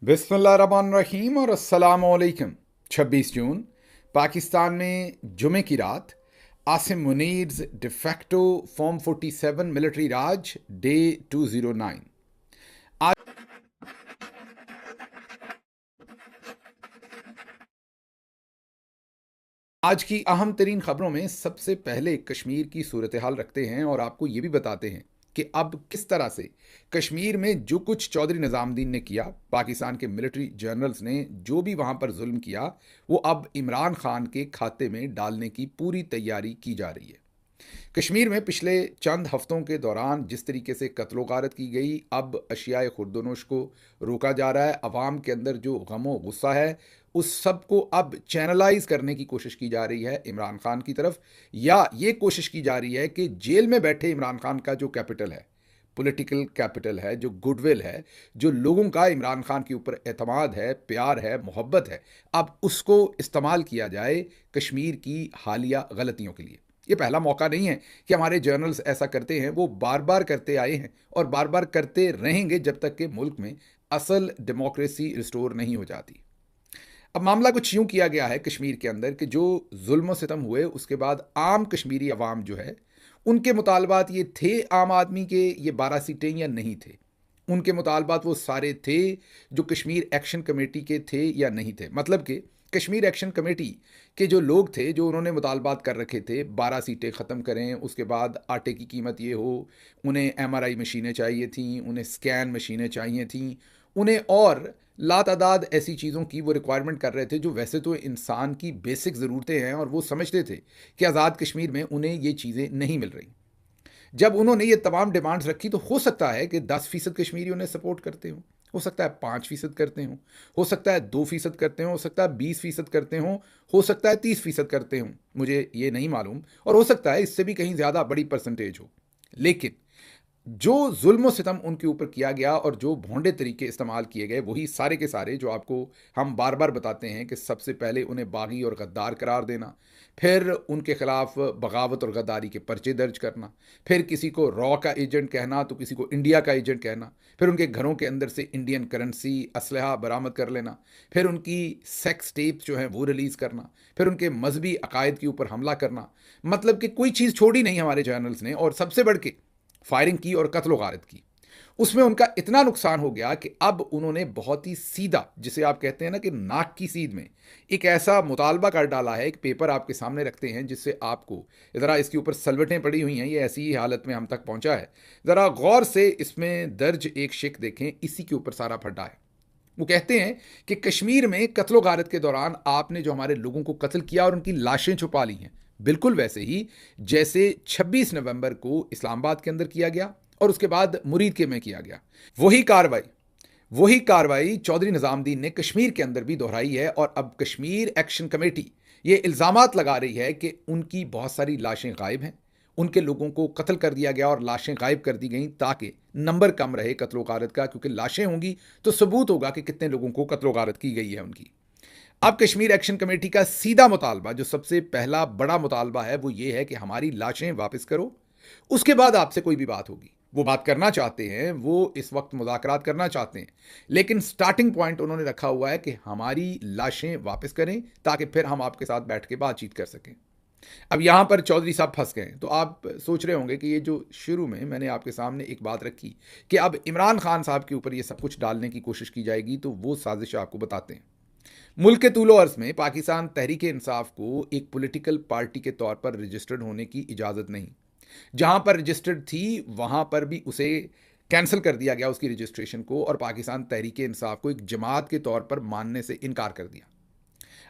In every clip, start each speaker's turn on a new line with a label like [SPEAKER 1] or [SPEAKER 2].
[SPEAKER 1] बिस्मिल्लाहिर्रहमानिर्रहीम और अस्सलामुअलैकुम। 26 जून पाकिस्तान में जुमे की रात आसिम मुनीर्स डिफेक्टो फॉर्म 47 मिलिट्री राज डे 209। आज आज की अहम तरीन खबरों में सबसे पहले कश्मीर की सूरत हाल रखते हैं और आपको ये भी बताते हैं कि अब किस तरह से कश्मीर में जो कुछ चौधरी निज़ामुद्दीन ने किया, पाकिस्तान के मिलिट्री जनरल्स ने जो भी वहाँ पर जुल्म किया, वो अब इमरान खान के खाते में डालने की पूरी तैयारी की जा रही है। कश्मीर में पिछले चंद हफ्तों के दौरान जिस तरीके से कत्लो गारत की गई, अब अशियाए खुर्दनोश को रोका जा रहा है। अवाम के अंदर जो गमो गुस्सा है उस सब को अब चैनलाइज करने की कोशिश की जा रही है इमरान खान की तरफ, या ये कोशिश की जा रही है कि जेल में बैठे इमरान खान का जो कैपिटल है, पॉलिटिकल कैपिटल है, जो गुडविल है, जो लोगों का इमरान खान के ऊपर एतमाद है, प्यार है, मोहब्बत है, अब उसको इस्तेमाल किया जाए कश्मीर की हालिया गलतियों के लिए। ये पहला मौका नहीं है कि हमारे जर्नल्स ऐसा करते हैं, वो बार बार करते आए हैं और बार बार करते रहेंगे जब तक कि मुल्क में असल डेमोक्रेसी रिस्टोर नहीं हो जाती। अब मामला कुछ यूं किया गया है कश्मीर के अंदर कि जो जुल्म सितम हुए उसके बाद आम कश्मीरी अवाम जो है, उनके मुतालबात ये थे आम आदमी के, ये 12 सीटें या नहीं थे। उनके मुतालबात वो सारे थे जो कश्मीर एक्शन कमेटी के थे या नहीं थे। मतलब कि कश्मीर एक्शन कमेटी के जो लोग थे, जो उन्होंने मुतालबात कर रखे थे 12 सीटें ख़त्म करें, उसके बाद आटे की कीमत ये हो, उन्हें MRI मशीनें चाहिए थीं, उन्हें स्कैन मशीनें चाहिए थीं, उन्हें और लातादाद ऐसी चीज़ों की वो रिक्वायरमेंट कर रहे थे जो वैसे तो इंसान की बेसिक ज़रूरतें हैं, और वो समझते थे कि आज़ाद कश्मीर में उन्हें ये चीज़ें नहीं मिल रही। जब उन्होंने ये तमाम डिमांड्स रखी तो हो सकता है कि 10% कश्मीरी उन्हें सपोर्ट करते हों, हो सकता है 5% करते हों, हो सकता है 2% करते हों, हो सकता है 20% करते हों, हो सकता है 30% करते हों, मुझे ये नहीं मालूम, और हो सकता है इससे भी कहीं ज़्यादा बड़ी परसेंटेज हो। लेकिन जो जुल्म सितम उनके ऊपर किया गया और जो भोंडे तरीके इस्तेमाल किए गए, वही सारे के सारे जो आपको हम बार बार बताते हैं कि सबसे पहले उन्हें बागी और गद्दार करार देना, फिर उनके खिलाफ बगावत और गद्दारी के पर्चे दर्ज करना, फिर किसी को रॉ का एजेंट कहना तो किसी को इंडिया का एजेंट कहना, फिर उनके घरों के अंदर से इंडियन करेंसी असलहा बरामद कर लेना, फिर उनकी सेक्स टेप्स जो हैं वो रिलीज़ करना, फिर उनके मजहबी अकायद के ऊपर हमला करना। मतलब कि कोई चीज़ छोड़ी नहीं हमारे जर्नल्स ने, और सबसे बढ़ के फायरिंग की और कत्ल गारत की। उसमें उनका इतना नुकसान हो गया कि अब उन्होंने बहुत ही सीधा, जिसे आप कहते हैं ना कि नाक की सीध में, एक ऐसा मुतालबा कर डाला है। एक पेपर आपके सामने रखते हैं जिससे आपको ज़रा इसके ऊपर सलवटें पड़ी हुई हैं, ये ऐसी ही हालत में हम तक पहुंचा है। ज़रा गौर से इसमें दर्ज एक शिक देखें, इसी के ऊपर सारा फड्डा है। वो कहते हैं कि कश्मीर में कत्लो गारत के दौरान आपने जो हमारे लोगों को कत्ल किया और उनकी लाशें छुपा ली हैं, बिल्कुल वैसे ही जैसे 26 नवंबर को इस्लामाबाद के अंदर किया गया और उसके बाद मुरीद के में किया गया। वही कार्रवाई वही कार्रवाई चौधरी निज़ामुद्दीन ने कश्मीर के अंदर भी दोहराई है। और अब कश्मीर एक्शन कमेटी ये इल्ज़ामात लगा रही है कि उनकी बहुत सारी लाशें गायब हैं, उनके लोगों को कत्ल कर दिया गया और लाशें गायब कर दी गई ताकि नंबर कम रहे कत्लो गारत का, क्योंकि लाशें होंगी तो सबूत होगा कि कितने लोगों को कत्लो गारत की गई है उनकी। अब कश्मीर एक्शन कमेटी का सीधा मुतालबा, जो सबसे पहला बड़ा मुतालबा है, वो ये है कि हमारी लाशें वापस करो, उसके बाद आपसे कोई भी बात होगी। वो बात करना चाहते हैं, वो इस वक्त मुज़ाकरात करना चाहते हैं, लेकिन स्टार्टिंग पॉइंट उन्होंने रखा हुआ है कि हमारी लाशें वापस करें ताकि फिर हम आपके साथ बैठ के बातचीत कर सकें। अब यहाँ पर चौधरी साहब फंस गए। तो आप सोच रहे होंगे कि ये जो शुरू में मैंने आपके सामने एक बात रखी कि अब इमरान खान साहब के ऊपर ये सब कुछ डालने की कोशिश की जाएगी, तो वो साजिश आपको बताते हैं। मुल्क के तूलो अर्ज में पाकिस्तान तहरीक इंसाफ को एक पॉलिटिकल पार्टी के तौर पर रजिस्टर्ड होने की इजाज़त नहीं। जहां पर रजिस्टर्ड थी वहां पर भी उसे कैंसिल कर दिया गया, उसकी रजिस्ट्रेशन को, और पाकिस्तान तहरीक इंसाफ को एक जमात के तौर पर मानने से इनकार कर दिया।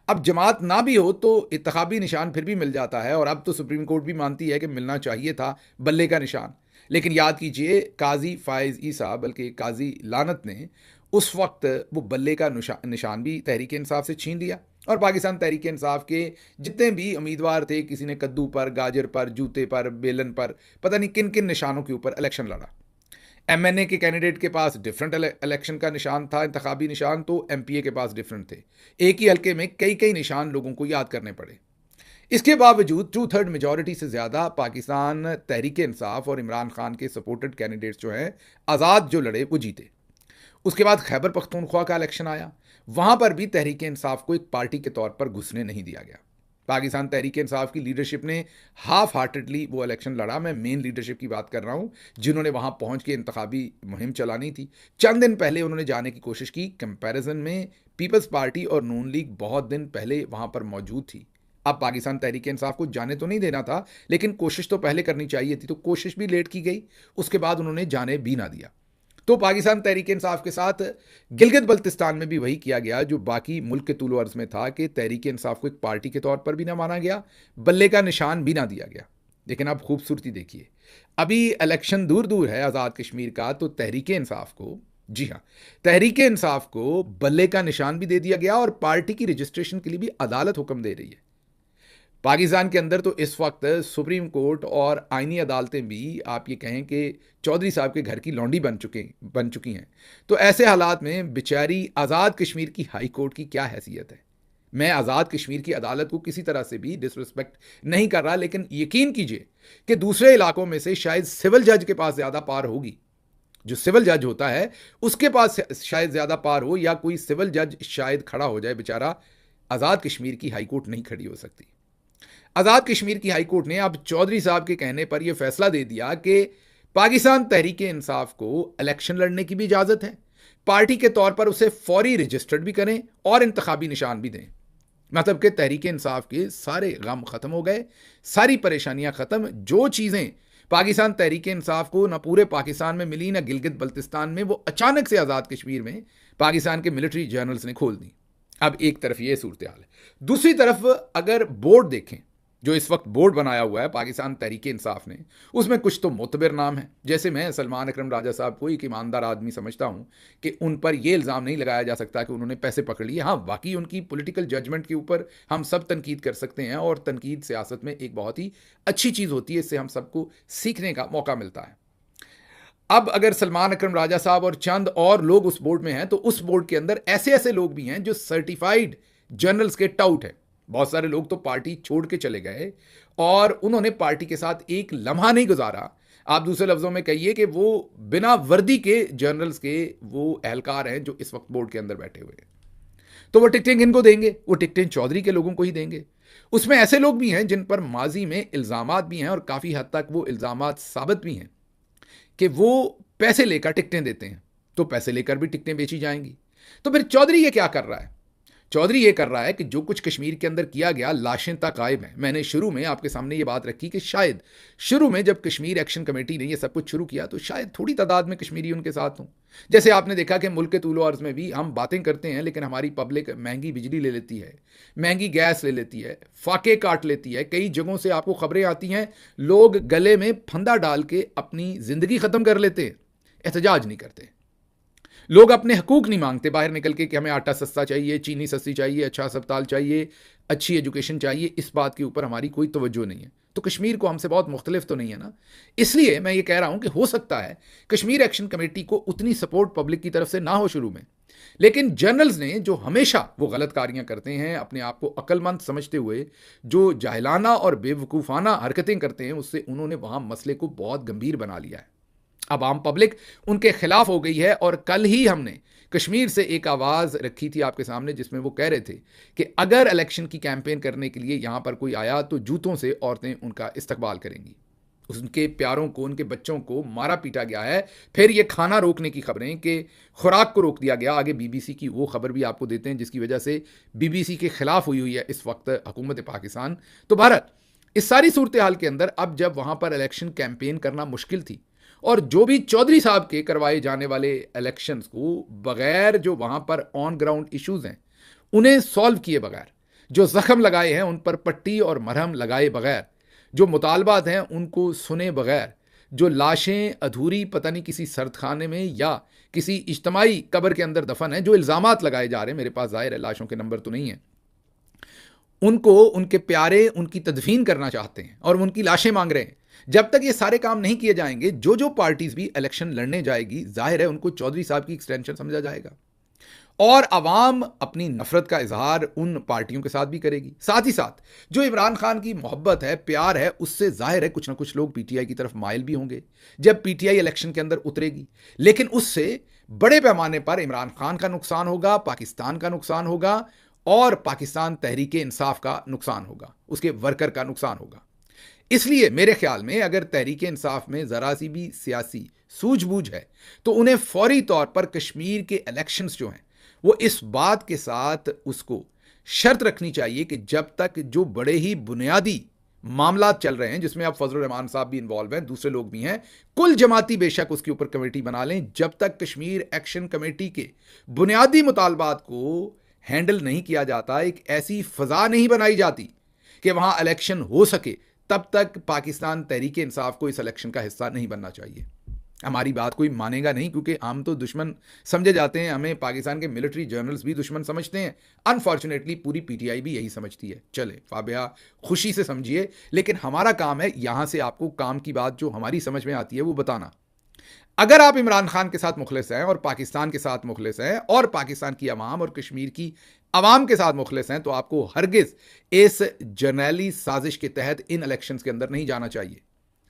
[SPEAKER 1] अब जमात ना भी हो तो इंतखाबी निशान फिर भी मिल जाता है, और अब तो सुप्रीम कोर्ट भी मानती है कि मिलना चाहिए था बल्ले का निशान। लेकिन याद कीजिए, काजी फायज ईसा, बल्कि काजी लानत ने उस वक्त वो बल्ले का निशान भी तहरीक इंसाफ से छीन लिया, और पाकिस्तान तहरीक इंसाफ के जितने भी उम्मीदवार थे, किसी ने कद्दू पर, गाजर पर, जूते पर, बेलन पर, पता नहीं किन किन निशानों के ऊपर इलेक्शन लड़ा। MNA के कैंडिडेट के पास डिफरेंट इलेक्शन का निशान था, इंतखाबी निशान, तो MPA के पास डिफरेंट थे। एक ही हल्के में कई कई निशान लोगों को याद करने पड़े। इसके बावजूद 2/3 मेजॉरिटी से ज़्यादा पाकिस्तान तहरीक इंसाफ और इमरान खान के सपोर्टेड कैंडिडेट्स जो हैं, आज़ाद जो लड़े, वो जीते। उसके बाद खैबर पख्तूनख्वा का इलेक्शन आया, वहां पर भी तहरीक इंसाफ को एक पार्टी के तौर पर घुसने नहीं दिया गया। पाकिस्तान तहरीक इंसाफ की लीडरशिप ने हाफ हार्टेडली वो इलेक्शन लड़ा। मैं मेन लीडरशिप की बात कर रहा हूँ, जिन्होंने वहाँ पहुँच के इंतखाबी मुहिम चलानी थी। चंद दिन पहले उन्होंने जाने की कोशिश की। कंपैरिजन में पीपल्स पार्टी और नून लीग बहुत दिन पहले वहाँ पर मौजूद थी। अब पाकिस्तान तहरीक इंसाफ को जाने तो नहीं देना था, लेकिन कोशिश तो पहले करनी चाहिए थी, तो कोशिश भी लेट की गई। उसके बाद उन्होंने जाने भी ना दिया। तो पाकिस्तान तहरीक इंसाफ के साथ गिलगित बल्तिस्तान में भी वही किया गया जो बाकी मुल्क के तूल अर्ज में था, कि तहरीक इंसाफ को एक पार्टी के तौर पर भी ना माना गया, बल्ले का निशान भी ना दिया गया। लेकिन अब खूबसूरती देखिए, अभी इलेक्शन दूर दूर है आज़ाद कश्मीर का, तो तहरीक इंसाफ को, जी हाँ, तहरीक इंसाफ को बल्ले का निशान भी दे दिया गया और पार्टी की रजिस्ट्रेशन के लिए भी अदालत हुक्म दे रही है। पाकिस्तान के अंदर तो इस वक्त सुप्रीम कोर्ट और आईनी अदालतें भी, आप ये कहें कि चौधरी साहब के घर की लौंडी बन चुकी हैं। तो ऐसे हालात में बेचारी आज़ाद कश्मीर की हाई कोर्ट की क्या हैसियत है। मैं आज़ाद कश्मीर की अदालत को किसी तरह से भी डिसरिस्पेक्ट नहीं कर रहा, लेकिन यकीन कीजिए कि दूसरे इलाकों में से शायद सिविल जज के पास ज़्यादा पार होगी। जो सिविल जज होता है उसके पास शायद ज़्यादा पार हो, या कोई सिविल जज शायद खड़ा हो जाए बेचारा। आज़ाद कश्मीर की हाई कोर्ट नहीं खड़ी हो सकती। आज़ाद कश्मीर की हाई कोर्ट ने अब चौधरी साहब के कहने पर यह फैसला दे दिया कि पाकिस्तान तहरीक इंसाफ को इलेक्शन लड़ने की भी इजाज़त है, पार्टी के तौर पर उसे फौरी रजिस्टर्ड भी करें और इंतखाबी निशान भी दें। मतलब कि तहरीक इंसाफ के सारे गम ख़त्म हो गए, सारी परेशानियां ख़त्म। जो चीज़ें पाकिस्तान तहरीक इंसाफ को न पूरे पाकिस्तान में मिली, न गिलगित बल्तिस्तान में, वो अचानक से आज़ाद कश्मीर में पाकिस्तान के मिलिट्री जर्नल्स ने खोल दी। अब एक तरफ ये सूरत हाल है, दूसरी तरफ अगर बोर्ड देखें, जो इस वक्त बोर्ड बनाया हुआ है पाकिस्तान तहरीक इंसाफ ने, उसमें कुछ तो मोतबर नाम है। जैसे मैं सलमान अकरम राजा साहब को एक ईमानदार आदमी समझता हूं कि उन पर यह इल्ज़ाम नहीं लगाया जा सकता कि उन्होंने पैसे पकड़ लिए। हाँ, बाकी उनकी पॉलिटिकल जजमेंट के ऊपर हम सब तनकीद कर सकते हैं, और तनकीद सियासत में एक बहुत ही अच्छी चीज़ होती है, इससे हम सबको सीखने का मौका मिलता है। अब अगर सलमान अकरम राजा साहब और चंद और लोग उस बोर्ड में हैं, तो उस बोर्ड के अंदर ऐसे ऐसे लोग भी हैं जो सर्टिफाइड जर्नल्स के टाउट हैं। बहुत सारे लोग तो पार्टी छोड़ के चले गए और उन्होंने पार्टी के साथ एक लम्हा नहीं गुजारा। आप दूसरे लफ्ज़ों में कहिए कि वो बिना वर्दी के जर्नल्स के वो एहलकार हैं जो इस वक्त बोर्ड के अंदर बैठे हुए हैं। तो वो टिकटें किनको देंगे? वो टिकटें चौधरी के लोगों को ही देंगे। उसमें ऐसे लोग भी हैं जिन पर माजी में इल्ज़ामात भी हैं, और काफ़ी हद तक वो इल्ज़ामात साबित भी हैं कि वो पैसे लेकर टिकटें देते हैं, तो पैसे लेकर भी टिकटें बेची जाएंगी। तो फिर चौधरी ये क्या कर रहा है? चौधरी ये कर रहा है कि जो कुछ कश्मीर के अंदर किया गया, लाशें तक गायब हैं। मैंने शुरू में आपके सामने ये बात रखी कि शायद शुरू में जब कश्मीर एक्शन कमेटी ने ये सब कुछ शुरू किया, तो शायद थोड़ी तादाद में कश्मीरी उनके साथ हों। जैसे आपने देखा कि मुल्क के तूलो अर्ज़ में भी हम बातें करते हैं, लेकिन हमारी पब्लिक महंगी बिजली ले लेती है, महंगी गैस ले लेती है, फाके काट लेती है। कई जगहों से आपको खबरें आती हैं, लोग गले में फंदा डाल के अपनी ज़िंदगी ख़त्म कर लेते हैं, एहतजाज नहीं करते। लोग अपने हकूक नहीं मांगते बाहर निकल के कि हमें आटा सस्ता चाहिए, चीनी सस्ती चाहिए, अच्छा अस्पताल चाहिए, अच्छी एजुकेशन चाहिए। इस बात के ऊपर हमारी कोई तवज्जो नहीं है। तो कश्मीर को हमसे बहुत मुख्तलिफ तो नहीं है ना। इसलिए मैं ये कह रहा हूं कि हो सकता है कश्मीर एक्शन कमेटी को उतनी सपोर्ट पब्लिक की तरफ से ना हो शुरू में, लेकिन जर्नल्स ने जो हमेशा वो गलत कारियां करते हैं, अपने आप को अक्लमंद समझते हुए जो जाहिलाना और बेवकूफ़ाना हरकतें करते हैं, उससे उन्होंने वहां मसले को बहुत गंभीर बना लिया है। अब आम पब्लिक उनके खिलाफ हो गई है। और कल ही हमने कश्मीर से एक आवाज़ रखी थी आपके सामने, जिसमें वो कह रहे थे कि अगर इलेक्शन की कैंपेन करने के लिए यहाँ पर कोई आया तो जूतों से औरतें उनका इस्तकबाल करेंगी। उनके प्यारों को, उनके बच्चों को मारा पीटा गया है। फिर ये खाना रोकने की खबरें कि खुराक को रोक दिया गया। आगे बीबीसी की वो खबर भी आपको देते हैं जिसकी वजह से बीबीसी के खिलाफ हुई है इस वक्त हुकूमत पाकिस्तान। तो भारत इस सारी सूरत हाल के अंदर अब जब वहाँ पर इलेक्शन कैंपेन करना मुश्किल थी, और जो भी चौधरी साहब के करवाए जाने वाले इलेक्शंस को बगैर जो वहाँ पर ऑन ग्राउंड इश्यूज हैं उन्हें सॉल्व किए बगैर, जो ज़ख्म लगाए हैं उन पर पट्टी और मरहम लगाए बगैर, जो मुतालबात हैं उनको सुने बगैर, जो लाशें अधूरी पता नहीं किसी सरदखाने में या किसी इज्तमाई कब्र के अंदर दफन है, जो इल्ज़ामात लगाए जा रहे हैं, मेरे पास ज़ाहिर है लाशों के नंबर तो नहीं है, उनको उनके प्यारे उनकी तदफीन करना चाहते हैं और उनकी लाशें मांग रहे हैं। जब तक ये सारे काम नहीं किए जाएंगे, जो पार्टीज भी इलेक्शन लड़ने जाएगी, जाहिर है उनको चौधरी साहब की एक्सटेंशन समझा जाएगा, और अवाम अपनी नफरत का इजहार उन पार्टियों के साथ भी करेगी। साथ ही साथ जो इमरान खान की मोहब्बत है, प्यार है, उससे जाहिर है कुछ ना कुछ लोग पीटीआई की तरफ माइल भी होंगे जब पीटीआई इलेक्शन के अंदर उतरेगी। लेकिन उससे बड़े पैमाने पर इमरान खान का नुकसान होगा, पाकिस्तान का नुकसान होगा और पाकिस्तान तहरीक इंसाफ का नुकसान होगा, उसके वर्कर का नुकसान होगा। इसलिए मेरे ख्याल में अगर तहरीक इंसाफ में ज़रा सी भी सियासी सूझबूझ है तो उन्हें फौरी तौर पर कश्मीर के इलेक्शंस जो हैं वो इस बात के साथ उसको शर्त रखनी चाहिए कि जब तक जो बड़े ही बुनियादी मामला चल रहे हैं, जिसमें अब फजल रहमान साहब भी इन्वॉल्व हैं, दूसरे लोग भी हैं, कुल जमाती बेशक उसके ऊपर कमेटी बना लें, जब तक कश्मीर एक्शन कमेटी के बुनियादी मुतालबात को हैंडल नहीं किया जाता, एक ऐसी फजा नहीं बनाई जाती कि वहां इलेक्शन हो सके, तब तक पाकिस्तान तहरीक इंसाफ को इस इलेक्शन का हिस्सा नहीं बनना चाहिए। हमारी बात कोई मानेगा नहीं, क्योंकि हम तो दुश्मन समझे जाते हैं, हमें पाकिस्तान के मिलिट्री जर्नल्स भी दुश्मन समझते हैं। अनफॉर्चुनेटली पूरी पीटीआई भी यही समझती है। चले फाबिया, खुशी से समझिए, लेकिन हमारा काम है यहां से आपको काम की बात जो हमारी समझ में आती है वो बताना। अगर आप इमरान खान के साथ मुखलिस हैं और पाकिस्तान के साथ मुखलिस हैं और पाकिस्तान की अवाम और कश्मीर की अवाम के साथ मुखलिस हैं, तो आपको हरगिज इस जर्नैली साजिश के तहत इन इलेक्शंस के अंदर नहीं जाना चाहिए।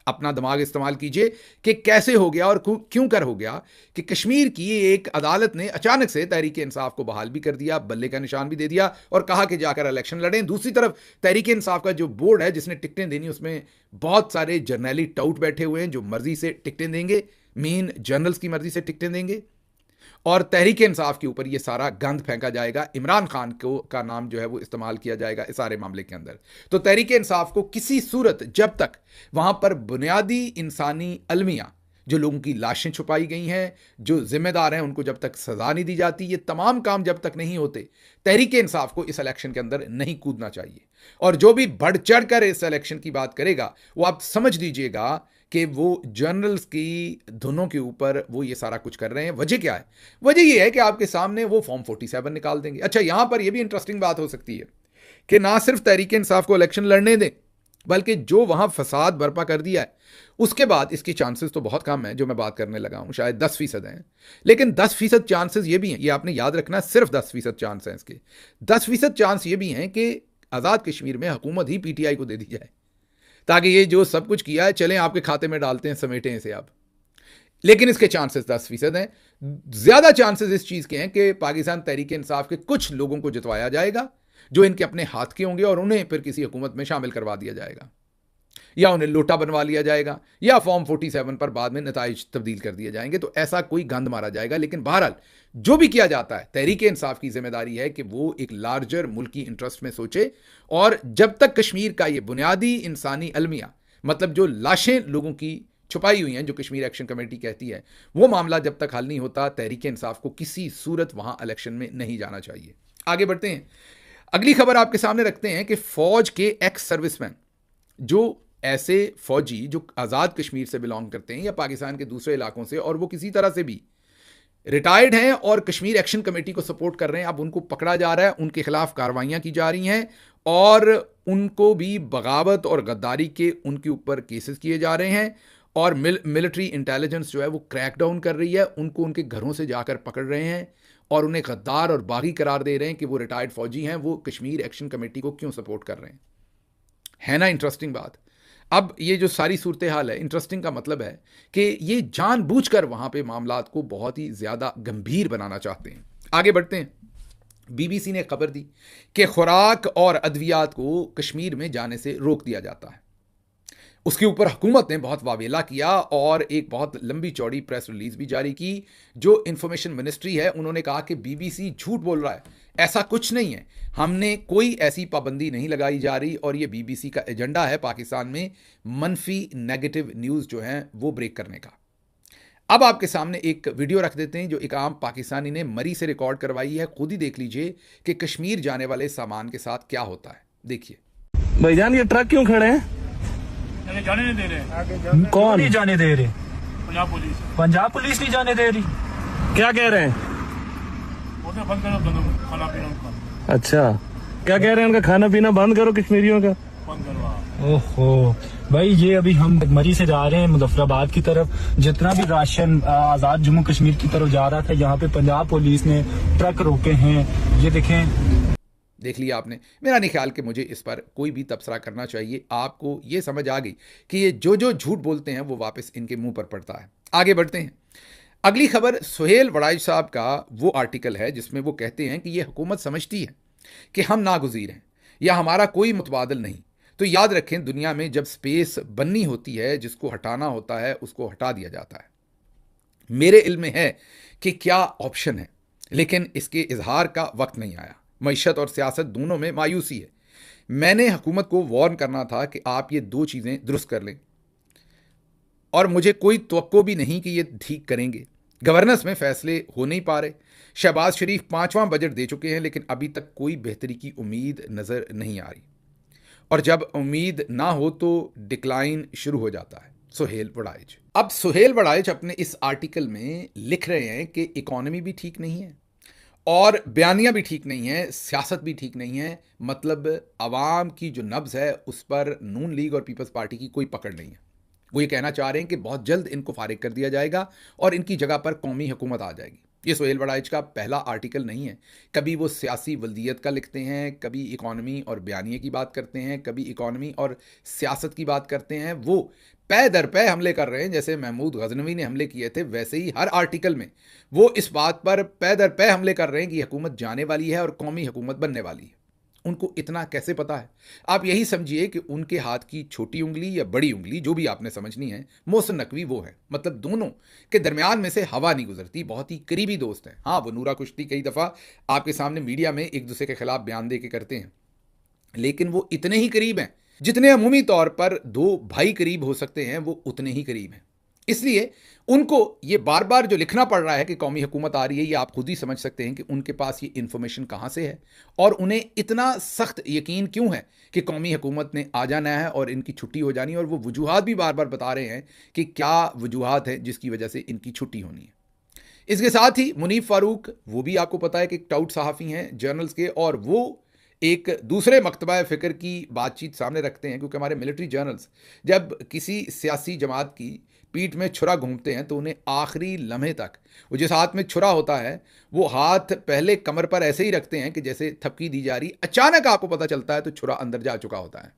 [SPEAKER 1] अपना दिमाग इस्तेमाल कीजिए कि कैसे हो गया और क्यों कर हो गया कि कश्मीर की एक अदालत ने अचानक से तहरीक इंसाफ को बहाल भी कर दिया, बल्ले का निशान भी दे दिया और कहा कि जाकर इलेक्शन लड़ें। दूसरी तरफ तहरीक इंसाफ का जो बोर्ड है जिसने टिकटें देनी, उसमें बहुत सारे जर्नैली टाउट बैठे हुए हैं जो मर्जी से टिकटें देंगे, मीन जर्नल्स की मर्जी से टिकटें देंगे, और तहरीक इंसाफ के ऊपर ये सारा गंद फेंका जाएगा। इमरान खान को का नाम जो है वो इस्तेमाल किया जाएगा इस सारे मामले के अंदर। तो तहरीक इंसाफ को किसी सूरत, जब तक वहां पर बुनियादी इंसानी अलमिया, जो लोगों की लाशें छुपाई गई हैं, जो जिम्मेदार हैं, उनको जब तक सजा नहीं दी जाती, ये तमाम काम जब तक नहीं होते, तहरीक इंसाफ को इस इलेक्शन के अंदर नहीं कूदना चाहिए। और जो भी बढ़ चढ़ कर इस इलेक्शन की बात करेगा वो आप समझ लीजिएगा कि वो जर्नल्स की धुनों के ऊपर वो ये सारा कुछ कर रहे हैं। वजह क्या है? वजह ये है कि आपके सामने वो फॉर्म 47 निकाल देंगे। अच्छा, यहां पर ये भी इंटरेस्टिंग बात हो सकती है कि ना सिर्फ तहरीक इंसाफ को इलेक्शन लड़ने दें, बल्कि जो वहां फसाद बर्पा कर दिया है उसके बाद इसकी चांसेस तो बहुत कम है, जो मैं बात करने लगा हूं शायद 10% हैं, लेकिन 10% चांसेस ये भी हैं, ये आपने याद रखना, सिर्फ 10% चांस हैं इसके। 10% चांस ये भी हैं कि आज़ाद कश्मीर में हुकूमत ही पीटीआई को दे दी जाए, ताकि ये जो सब कुछ किया है चलें आपके खाते में डालते हैं, समेटें इसे आप। लेकिन इसके चांसेस 10% हैं। ज्यादा चांसेस इस चीज के हैं कि पाकिस्तान तहरीक इंसाफ के कुछ लोगों को जितवाया जाएगा जो इनके अपने हाथ के होंगे और उन्हें फिर किसी हुकूमत में शामिल करवा दिया जाएगा, या उन्हें लोटा बनवा लिया जाएगा, या फॉर्म 47 पर बाद में नताइज तब्दील कर दिए जाएंगे। तो ऐसा कोई गंद मारा जाएगा। लेकिन बहरहाल जो भी किया जाता है, तहरीक इंसाफ की जिम्मेदारी है कि वो एक लार्जर मुल्की इंटरेस्ट में सोचे, और जब तक कश्मीर का ये बुनियादी इंसानी अलमिया, मतलब जो लाशें लोगों की छुपाई हुई हैं, जो कश्मीर एक्शन कमेटी कहती है, वो मामला जब तक हल नहीं होता, तहरीक इंसाफ को किसी सूरत वहां इलेक्शन में नहीं जाना चाहिए। आगे बढ़ते हैं, अगली खबर आपके सामने रखते हैं कि फौज के एक्स सर्विसमैन, जो ऐसे फौजी जो आज़ाद कश्मीर से बिलोंग करते हैं या पाकिस्तान के दूसरे इलाकों से, और वो किसी तरह से भी रिटायर्ड हैं और कश्मीर एक्शन कमेटी को सपोर्ट कर रहे हैं, अब उनको पकड़ा जा रहा है, उनके खिलाफ कार्रवाइयां की जा रही हैं और उनको भी बगावत और गद्दारी के उनके ऊपर केसेस किए जा रहे हैं, और मिलिट्री इंटेलिजेंस जो है वो क्रैकडाउन कर रही है, उनको उनके घरों से जाकर पकड़ रहे हैं और उन्हें गद्दार और बागी करार दे रहे हैं कि वो रिटायर्ड फौजी हैं, वो कश्मीर एक्शन कमेटी को क्यों सपोर्ट कर रहे हैं। है ना इंटरेस्टिंग बात? अब ये जो सारी सूरत हाल है, इंटरेस्टिंग का मतलब है कि ये जानबूझकर वहां पे मामलात को बहुत ही ज्यादा गंभीर बनाना चाहते हैं। आगे बढ़ते हैं, बीबीसी ने खबर दी कि खुराक और अद्वियात को कश्मीर में जाने से रोक दिया जाता है। उसके ऊपर हुकूमत ने बहुत वावेला किया और एक बहुत लंबी चौड़ी प्रेस रिलीज भी जारी की। जो इंफॉर्मेशन मिनिस्ट्री है, उन्होंने कहा कि बीबीसी झूठ बोल रहा है, ऐसा कुछ नहीं है, हमने कोई ऐसी पाबंदी नहीं लगाई जा रही, और ये बीबीसी का एजेंडा है पाकिस्तान में मनफी नेगेटिव न्यूज़ जो है वो ब्रेक करने का। अब आपके सामने एक वीडियो रख देते हैं जो एक आम पाकिस्तानी ने मरी से रिकॉर्ड करवाई है, खुद ही देख लीजिए कि कश्मीर जाने वाले सामान के साथ क्या होता है। देखिए।
[SPEAKER 2] भाईजान, ये ट्रक क्यों खड़े हैं?
[SPEAKER 3] जाने नहीं दे रहे।
[SPEAKER 2] कौन नहीं जाने दे रहे?
[SPEAKER 3] पंजाब पुलिस
[SPEAKER 2] नहीं जाने दे रही। क्या कह रहे हैं?
[SPEAKER 3] बंद करो खाना पीना उनका।
[SPEAKER 2] अच्छा, क्या कह रहे हैं? उनका खाना पीना बंद करो, कश्मीरियों का
[SPEAKER 3] बंद करो।
[SPEAKER 4] ओहो भाई, ये अभी हम मरी से जा रहे हैं मुजफ्फराबाद की तरफ। जितना भी राशन आजाद जम्मू कश्मीर की तरफ जा रहा था, यहाँ पे पंजाब पुलिस ने ट्रक रोके हैं। ये देखें,
[SPEAKER 1] देख लिया आपने। मेरा नहीं ख्याल कि मुझे इस पर कोई भी तबसरा करना चाहिए। आपको ये समझ आ गई कि ये जो जो झूठ बोलते हैं वो वापस इनके मुंह पर पड़ता है। आगे बढ़ते हैं, अगली खबर सुहेल वड़ाइच साहब का वो आर्टिकल है जिसमें वो कहते हैं कि ये हुकूमत समझती है कि हम नागुज़ीर हैं या हमारा कोई मुतबादल नहीं। तो याद रखें, दुनिया में जब स्पेस बननी होती है, जिसको हटाना होता है उसको हटा दिया जाता है। मेरे इल्म में है कि क्या ऑप्शन है, लेकिन इसके इजहार का वक्त नहीं आया। मईशत और सियासत दोनों में मायूसी है। मैंने हुकूमत को वार्न करना था कि आप ये दो चीज़ें दुरुस्त कर लें, और मुझे कोई तवक्को भी नहीं कि ये ठीक करेंगे। गवर्नेंस में फैसले हो नहीं पा रहे। शहबाज शरीफ 5वां बजट दे चुके हैं, लेकिन अभी तक कोई बेहतरी की उम्मीद नज़र नहीं आ रही, और जब उम्मीद ना हो तो डिक्लाइन शुरू हो जाता है। सुहेल वड़ाइच। अब सुहेल वड़ाइच अपने इस आर्टिकल में लिख रहे हैं कि इकॉनमी भी ठीक नहीं है और बयानियाँ भी ठीक नहीं है, सियासत भी ठीक नहीं है। मतलब अवाम की जो नब्ज़ है उस पर नून लीग और पीपल्स पार्टी की कोई पकड़ नहीं है। वो ये कहना चाह रहे हैं कि बहुत जल्द इनको फारिग कर दिया जाएगा और इनकी जगह पर कौमी हुकूमत आ जाएगी। ये सुहेल वड़ाइच का पहला आर्टिकल नहीं है। कभी वो सियासी वल्दियत का लिखते हैं, कभी इकॉनमी और बयानिए की बात करते हैं, कभी इकॉनमी और सियासत की बात करते हैं। वो पै दर पै हमले कर रहे हैं। जैसे महमूद गजनवी ने हमले किए थे, वैसे ही हर आर्टिकल में वो इस बात पर पै दर पै हमले कर रहे हैं कि हुकूमत जाने वाली है और कौमी हुकूमत बनने वाली है। उनको इतना कैसे पता है? आप यही समझिए कि उनके हाथ की छोटी उंगली या बड़ी उंगली, जो भी आपने समझनी है, मोहसिन नकवी वो है। मतलब दोनों के दरमियान में से हवा नहीं गुजरती। बहुत ही करीबी दोस्त हैं। हाँ, वो नूरा कुश्ती कई दफ़ा आपके सामने मीडिया में एक दूसरे के खिलाफ बयान दे के करते हैं, लेकिन वो इतने ही करीब हैं जितने अमूमी तौर पर दो भाई करीब हो सकते हैं, वो उतने ही करीब हैं। इसलिए उनको ये बार बार जो लिखना पड़ रहा है कि कौमी हुकूमत आ रही है, ये आप खुद ही समझ सकते हैं कि उनके पास ये इन्फॉर्मेशन कहाँ से है और उन्हें इतना सख्त यकीन क्यों है कि कौमी हुकूमत ने आ जाना है और इनकी छुट्टी हो जानी है। और वो वजूहात भी बार बार बता रहे हैं कि क्या वजूहात है जिसकी वजह से इनकी छुट्टी होनी है। इसके साथ ही मुनीफ फारूक, वो भी आपको पता है कि टाउट सहाफ़ी हैं जर्नल्स के, और वो एक दूसरे मकतबा फ़िक्र की बातचीत सामने रखते हैं, क्योंकि हमारे मिलिट्री जर्नल्स जब किसी सियासी जमात की पीठ में छुरा घूमते हैं तो उन्हें आखिरी लम्हे तक वो जिस हाथ में छुरा होता है वो हाथ पहले कमर पर ऐसे ही रखते हैं कि जैसे थपकी दी जा रही। अचानक आपको पता चलता है तो छुरा अंदर जा चुका होता है।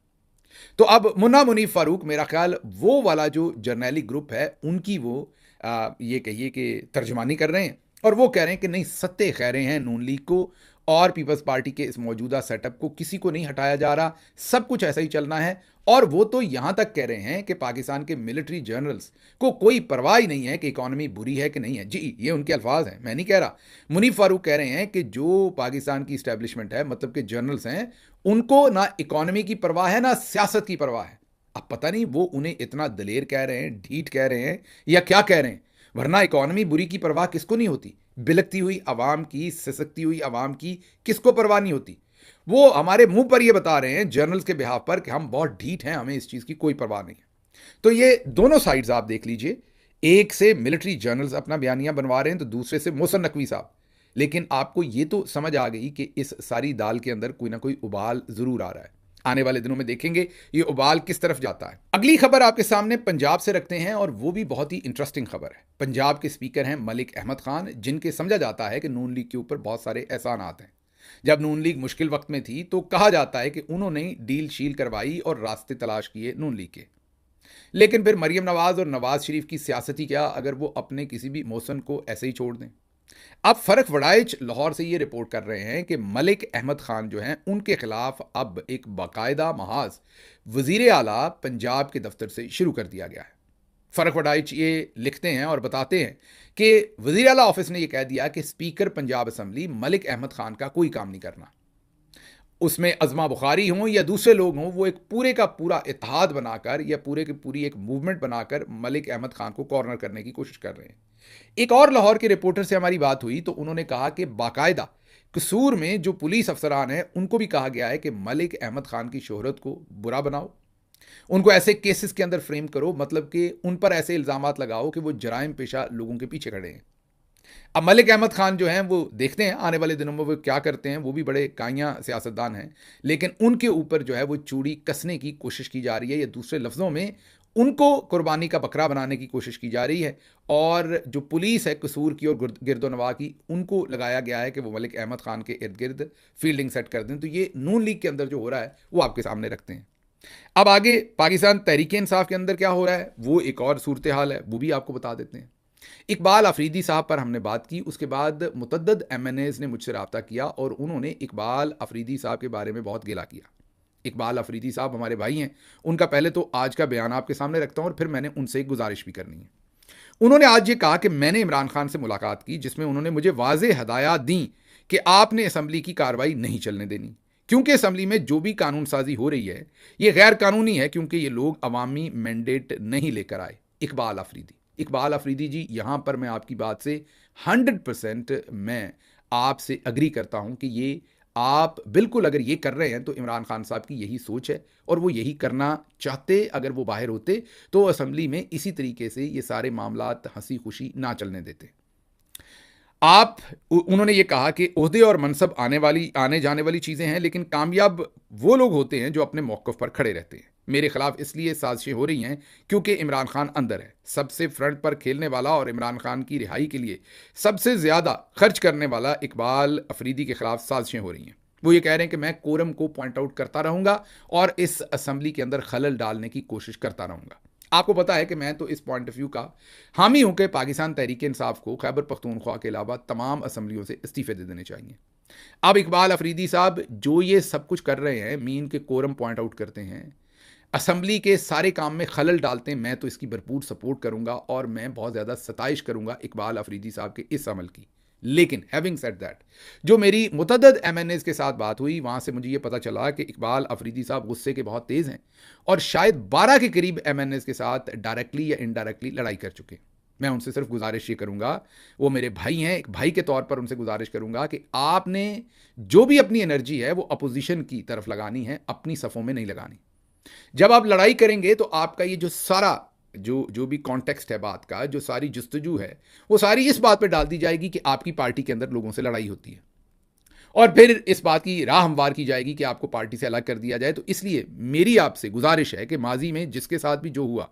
[SPEAKER 1] तो अब मुन्ना मुनीफ फारूक, मेरा ख्याल वो वाला जो जर्नैली ग्रुप है, उनकी वो ये कहिए कि तर्जमानी कर रहे हैं, और वो कह रहे हैं कि नहीं, सत्ते खैरे हैं नून लीग को और पीपल्स पार्टी के इस मौजूदा सेटअप को किसी को नहीं हटाया जा रहा, सब कुछ ऐसा ही चलना है। और वो तो यहां तक कह रहे हैं कि पाकिस्तान के मिलिट्री जर्नल्स को कोई परवाह ही नहीं है कि इकॉनमी बुरी है कि नहीं है। जी, ये उनके अल्फाज हैं, मैं नहीं कह रहा। मुनीफ फारूक कह रहे हैं कि जो पाकिस्तान की इस्टेब्लिशमेंट है, मतलब कि जर्नल्स हैं, उनको ना इकॉनमी की परवाह है ना सियासत की परवाह है। अब पता नहीं वो उन्हें इतना दलेर कह रहे हैं, ढीठ कह रहे हैं, या क्या कह रहे हैं। वरना इकॉनमी बुरी की परवाह किसको नहीं होती? बिलकती हुई आवाम की, सिसकती हुई आवाम की किसको परवाह नहीं होती? वो हमारे मुंह पर ये बता रहे हैं जर्नल्स के बिहाफ पर कि हम बहुत ढीठ हैं, हमें इस चीज़ की कोई परवाह नहीं है। तो ये दोनों साइड्स आप देख लीजिए, एक से मिलिट्री जर्नल्स अपना बयानिया बनवा रहे हैं तो दूसरे से मोहसिन नकवी साहब। लेकिन आपको ये तो समझ आ गई कि इस सारी दाल के अंदर कोई ना कोई उबाल ज़रूर आ रहा है। आने वाले दिनों में देखेंगे ये उबाल किस तरफ जाता है। अगली खबर आपके सामने पंजाब से रखते हैं, और वो भी बहुत ही इंटरेस्टिंग खबर है। पंजाब के स्पीकर हैं मलिक अहमद खान, जिनके समझा जाता है कि नून लीग के ऊपर बहुत सारे एहसानात हैं। जब नून लीग मुश्किल वक्त में थी तो कहा जाता है कि उन्होंने डील शील करवाई और रास्ते तलाश किए नून लीग के। लेकिन फिर मरियम नवाज और नवाज शरीफ की सियासत ही क्या, अगर वो अपने किसी भी मोहसिन को ऐसे ही छोड़ दें। अब फर्क वड़ाइच लाहौर से ये रिपोर्ट कर रहे हैं कि मलिक अहमद खान जो हैं, उनके खिलाफ अब एक बाकायदा महाज वजीर आला पंजाब के दफ्तर से शुरू कर दिया गया है। फर्क वड़ाइच ये लिखते हैं और बताते हैं कि वजीर आला ऑफिस ने यह कह दिया कि स्पीकर पंजाब असम्बली मलिक अहमद खान का कोई काम नहीं करना। उसमें अज़मा बुखारी हों या दूसरे लोग हों, वो एक पूरे का पूरा इत्तेहाद बनाकर या पूरे की पूरी एक मूवमेंट बनाकर मलिक अहमद खान को कॉर्नर करने की कोशिश कर रहे हैं। एक और लाहौर के रिपोर्टर से हमारी बात हुई तो उन्होंने कहा कि बाकायदा कसूर में जो पुलिस अफसरान हैं उनको भी कहा गया है कि मलिक अहमद खान की शोहरत को बुरा बनाओ, उनको ऐसे केसेस के अंदर फ्रेम करो, मतलब कि उन पर ऐसे इल्ज़ामात लगाओ कि वो जराइम पेशा लोगों के पीछे खड़े हैं। अब मलिक अहमद खान जो हैं वो देखते हैं आने वाले दिनों में वो क्या करते हैं। वो भी बड़े काइयाँ सियासतदान हैं, लेकिन उनके ऊपर जो है वो चूड़ी कसने की कोशिश की जा रही है, या दूसरे लफ्ज़ों में उनको कुर्बानी का बकरा बनाने की कोशिश की जा रही है। और जो पुलिस है कसूर की और गिरदोनवा की, उनको लगाया गया है कि वो मलिक अहमद खान के इर्द गिर्द फील्डिंग सेट कर दें। तो ये नून लीग के अंदर जो हो रहा है वो आपके सामने रखते हैं। अब आगे पाकिस्तान तहरीक इंसाफ के अंदर क्या हो रहा है वो एक और सूरत हाल है, वो भी आपको बता देते हैं। इकबाल अफरीदी साहब पर हमने बात की। उसके बाद मुतद्दद MNAs ने मुझसे रब्ता किया और उन्होंने इकबाल अफरीदी साहब के बारे में बहुत गिला किया। इकबाल अफरीदी साहब हमारे भाई हैं, उनका पहले तो आज का बयान आपके सामने रखता हूं और फिर मैंने उनसे एक गुजारिश भी करनी है। उन्होंने आज ये कहा कि मैंने इमरान खान से मुलाकात की, जिसमें उन्होंने मुझे वाज़ेह हदायत दी कि आपने असम्बली की कार्रवाई नहीं चलने देनी, क्योंकि असम्बली में जो भी कानून साजी हो रही है ये गैर कानूनी है, क्योंकि ये लोग अवामी मैंडेट नहीं लेकर आए। इकबाल अफरीदी जी, यहां पर मैं आपकी बात से 100% मैं आपसे अग्री करता हूं कि ये आप बिल्कुल अगर ये कर रहे हैं तो इमरान खान साहब की यही सोच है और वो यही करना चाहते। अगर वो बाहर होते तो असम्बली में इसी तरीके से ये सारे मामलात हंसी खुशी ना चलने देते। उन्होंने ये कहा कि ओहदे और मनसब आने जाने वाली चीज़ें हैं, लेकिन कामयाब वो लोग होते हैं जो अपने मौक़िफ़ पर खड़े रहते हैं। मेरे खिलाफ इसलिए साजिशें हो रही हैं क्योंकि इमरान खान अंदर है, सबसे फ्रंट पर खेलने वाला और इमरान खान की रिहाई के लिए सबसे ज़्यादा खर्च करने वाला इकबाल अफरीदी के खिलाफ साजिशें हो रही हैं। वो ये कह रहे हैं कि मैं कोरम को पॉइंट आउट करता रहूँगा और इस असम्बली के अंदर खलल डालने की कोशिश करता रहूँगा। आपको पता है कि मैं तो इस पॉइंट ऑफ व्यू का हामी हूं कि पाकिस्तान तहरीक इंसाफ को खैबर पख्तूनख्वा के अलावा तमाम असम्बलियों से इस्तीफे दे देने चाहिए। अब इकबाल अफरीदी साहब जो ये सब कुछ कर रहे हैं, मीन के कोरम पॉइंट आउट करते हैं, असम्बली के सारे काम में खलल डालते हैं, मैं तो इसकी भरपूर सपोर्ट करूंगा और मैं बहुत ज़्यादा सताइश करूंगा इकबाल अफरीदी साहब के इस अमल की। लेकिन हैविंग सेड दैट, जो मेरी मुतअद्दिद MNAs के साथ बात हुई, वहाँ से मुझे ये पता चला कि इकबाल अफरीदी साहब गुस्से के बहुत तेज़ हैं और शायद 12 के करीब MNAs के साथ डायरेक्टली या इनडायरेक्टली लड़ाई कर चुके हैं। मैं उनसे सिर्फ गुजारिश ये करूँगा, वो मेरे भाई हैं, एक भाई के तौर पर उनसे गुजारिश करूँगा कि आपने जो भी अपनी एनर्जी है वो अपोजिशन की तरफ लगानी है, अपनी सफ़ों में नहीं लगानी। जब आप लड़ाई करेंगे तो आपका ये जो सारा जो भी कॉन्टेक्स्ट है बात का, जो सारी जुस्तजू है, वो सारी इस बात पे डाल दी जाएगी कि आपकी पार्टी के अंदर लोगों से लड़ाई होती है और फिर इस बात की राह हमवार की जाएगी कि आपको पार्टी से अलग कर दिया जाए। तो इसलिए मेरी आपसे गुजारिश है कि माजी में जिसके साथ भी जो हुआ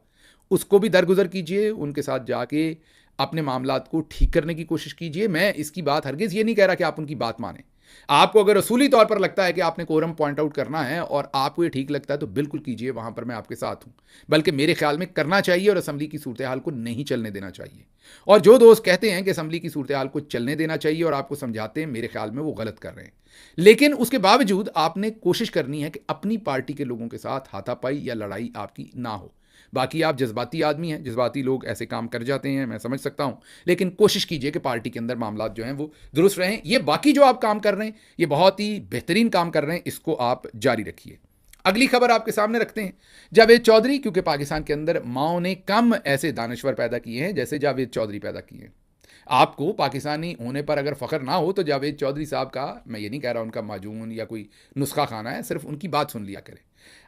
[SPEAKER 1] उसको भी दरगुजर कीजिए, उनके साथ जाके अपने मामलात को ठीक करने की कोशिश कीजिए। मैं इसकी बात हरगिज़ ये नहीं कह रहा कि आप उनकी बात मानें। आपको अगर असूली तौर पर लगता है कि आपने कोरम पॉइंट आउट करना है और आपको ये ठीक लगता है तो बिल्कुल कीजिए, वहां पर मैं आपके साथ हूं। बल्कि मेरे ख्याल में करना चाहिए और असम्बली की सूरत हाल को नहीं चलने देना चाहिए। और जो दोस्त कहते हैं कि असम्बली की सूरत हाल को चलने देना चाहिए और आपको समझाते हैं, मेरे ख्याल में वो गलत कर रहे हैं। लेकिन उसके बावजूद आपने कोशिश करनी है कि अपनी पार्टी के लोगों के साथ हाथापाई या लड़ाई आपकी ना हो। बाकी आप जज्बाती आदमी हैं, जज्बाती लोग ऐसे काम कर जाते हैं, मैं समझ सकता हूं, लेकिन कोशिश कीजिए कि पार्टी के अंदर मामलात जो हैं वो दुरुस्त रहें। ये बाकी जो आप काम कर रहे हैं ये बहुत ही बेहतरीन काम कर रहे हैं, इसको आप जारी रखिए। अगली खबर आपके सामने रखते हैं जावेद चौधरी, क्योंकि पाकिस्तान के अंदर माओ ने कम ऐसे दानश्वर पैदा किए हैं जैसे जावेद चौधरी पैदा किए हैं। आपको पाकिस्तानी होने पर अगर फ़ख्र ना हो तो जावेद चौधरी साहब का, मैं ये नहीं कह रहा उनका माजून या कोई नुस्खा खाना है, सिर्फ उनकी बात सुन लिया करें।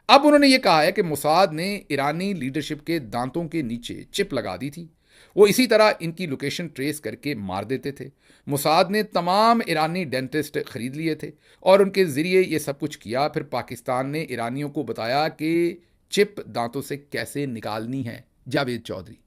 [SPEAKER 1] अब उन्होंने ये कहा है कि मोसाद ने ईरानी लीडरशिप के दांतों के नीचे चिप लगा दी थी, वो इसी तरह इनकी लोकेशन ट्रेस करके मार देते थे। मोसाद ने तमाम ईरानी डेंटिस्ट खरीद लिए थे और उनके ज़रिए ये सब कुछ किया। फिर पाकिस्तान ने ईरानियों को बताया कि चिप दांतों से कैसे निकालनी है। जावेद चौधरी,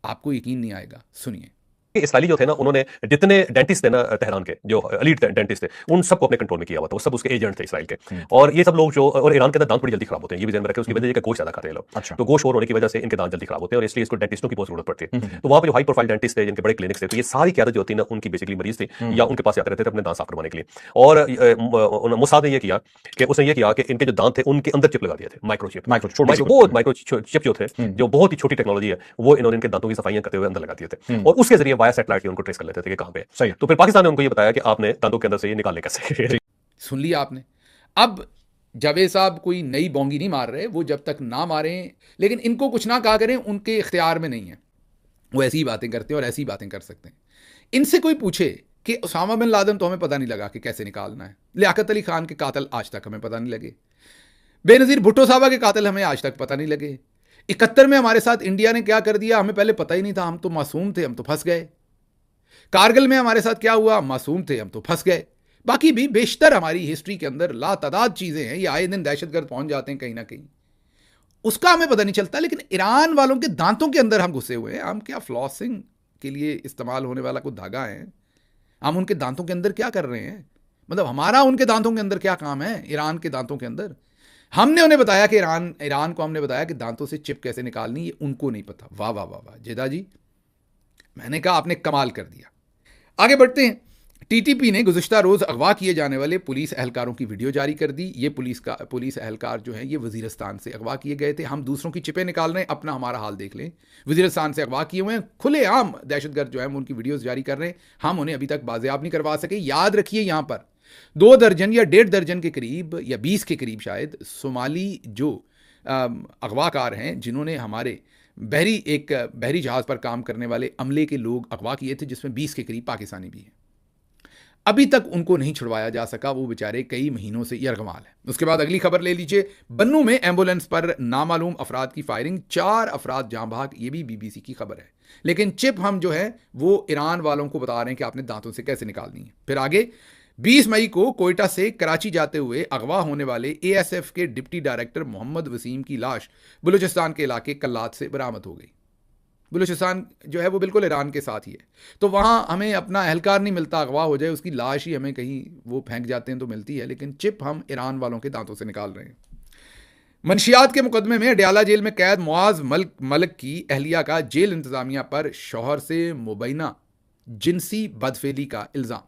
[SPEAKER 1] आपको यकीन नहीं आएगा, सुनिए।
[SPEAKER 5] इसराइली जो थे ना, उन्होंने जितने डेंटिस्ट थे ना तेहरान के, जो एलीट डेंटिस्ट थे, उन सबको अपने कंट्रोल में किया हुआ था। वो सब उसके एजेंट थे इसराइल के। और ये सब लोग जो, और ईरान के अंदर दांत बड़ी जल्दी खराब होते हैं, ये भी ध्यान में रखें। उसकी वजह ये गोश्त ज्यादा खाते हैं लोग। अच्छा। तो गोश्त और होने की वजह से इनके दांत जल्दी खराब होते हैं और इसलिए इसको डेंटिस्टों की बहुत जरूरत पड़ती है। तो वहां पे जो हाई प्रोफाइल डेंटिस्ट थे, जिनके बड़े क्लिनिक्स थे, तो ये सारी क्यादत जो होती है ना, उनकी बेसिकली मरीज थी या उनके पास आते रहते थे अपने दांत साफ करवाने के लिए। और मोसाद ने ये किया कि उसने ये किया कि इनके जो दांत थे उनके अंदर चिप लगा दिए थे, माइक्रोचिप जो बहुत ही छोटी टेक्नोलॉजी है, वो इन्होंने इनके दांतों की सफाइयां करते हुए अंदर लगा दिए थे और उसके जरिए वाया सैटेलाइट उनको ट्रेस कर लेते थे कि कहां पे सही। तो फिर पाकिस्तान ने उनको ये बताया कि आपने दांतों के अंदर से ये निकालने कैसे।
[SPEAKER 1] सुन लिया आपने। अब जावेद साहब कोई नई बोंगी नहीं मार रहे, वो जब तक ना मारें, लेकिन इनको कुछ ना कहा करें, उनके इख्तियार में नहीं है, वो ऐसी ही बातें करते हैं और ऐसी बातें कर सकते हैं। इनसे कोई पूछे कि उसामा बिन लादेन तो हमें पता नहीं लगा कि कैसे निकालना है, लियाकत अली खान के कातिल आज तक हमें पता नहीं लगे, बेनज़ीर भुट्टो साहबा के कातिल हमें आज तक पता नहीं लगे, 71 में हमारे साथ इंडिया ने क्या कर दिया हमें पहले पता ही नहीं था, हम तो मासूम थे, हम तो फंस गए। कारगिल में हमारे साथ क्या हुआ, मासूम थे, हम तो फंस गए। बाकी भी बेशतर हमारी हिस्ट्री के अंदर लातादाद चीज़ें हैं, ये आए दिन दहशतगर्द पहुंच जाते हैं कहीं ना कहीं, उसका हमें पता नहीं चलता। लेकिन ईरान वालों के दांतों के अंदर हम घुसे हुए हैं। हम क्या फ्लॉसिंग के लिए इस्तेमाल होने वाला कोई धागा है, हम उनके दांतों के अंदर क्या कर रहे हैं, मतलब हमारा उनके दांतों के अंदर क्या काम है। ईरान के दांतों के अंदर हमने उन्हें बताया कि ईरान को हमने बताया कि दांतों से चिप कैसे निकालनी, ये उनको नहीं पता। वाह वाह वाह वाह जेदा जी, मैंने कहा आपने कमाल कर दिया। आगे बढ़ते हैं। टीटीपी ने गुज़िश्ता रोज़ अगवा किए जाने वाले पुलिस एहलकारों की वीडियो जारी कर दी। ये पुलिस एहलकार जो हैं ये वज़ीरिस्तान से अगवा किए गए थे। हम दूसरों की चिपें निकाल रहे हैं, अपना हमारा हाल देख लें। वज़ीरिस्तान से अगवा किए हुए हैं, खुलेआम दहशतगर्द जो हैं उनकी वीडियोज़ जारी कर रहे हैं। हम उन्हें अभी तक बाज़ेयाब नहीं करवा सके। याद रखिए यहाँ पर 2 दर्जन या 1.5 दर्जन के करीब या 20 के करीब शायद सोमाली जो अगवाकार हैं, जिन्होंने हमारे बहरी जहाज़ पर काम करने वाले अमले के लोग अगवा किए थे, जिसमें 20 के करीब पाकिस्तानी भी हैं। अभी तक उनको नहीं छुड़वाया जा सका। वो बेचारे कई महीनों से यरगमाल है। उसके बाद अगली खबर ले लीजिए। बन्नू में एम्बुलेंस पर नामालूम अफराद की फायरिंग, 4 अफराद जाँ भाग। ये भी बीबीसी की खबर है। लेकिन चिप हम जो है वो ईरान वालों को बता रहे हैं कि आपने दांतों से कैसे निकालनी है। फिर आगे 20 मई को कोयटा से कराची जाते हुए अगवा होने वाले एएसएफ के डिप्टी डायरेक्टर मोहम्मद वसीम की लाश बलूचिस्तान के इलाके कल्लात से बरामद हो गई। बलूचिस्तान जो है वो बिल्कुल ईरान के साथ ही है, तो वहाँ हमें अपना एहलकार नहीं मिलता, अगवा हो जाए उसकी लाश ही हमें कहीं वो फेंक जाते हैं तो मिलती है, लेकिन चिप हम ईरान वालों के दांतों से निकाल रहे हैं। मंशियात के मुकदमे में अडयाला जेल में कैद मुआज मलिक की अहलिया का जेल इंतजामिया पर शौहर से मुबैना जिनसी बदफेली का इल्ज़ाम।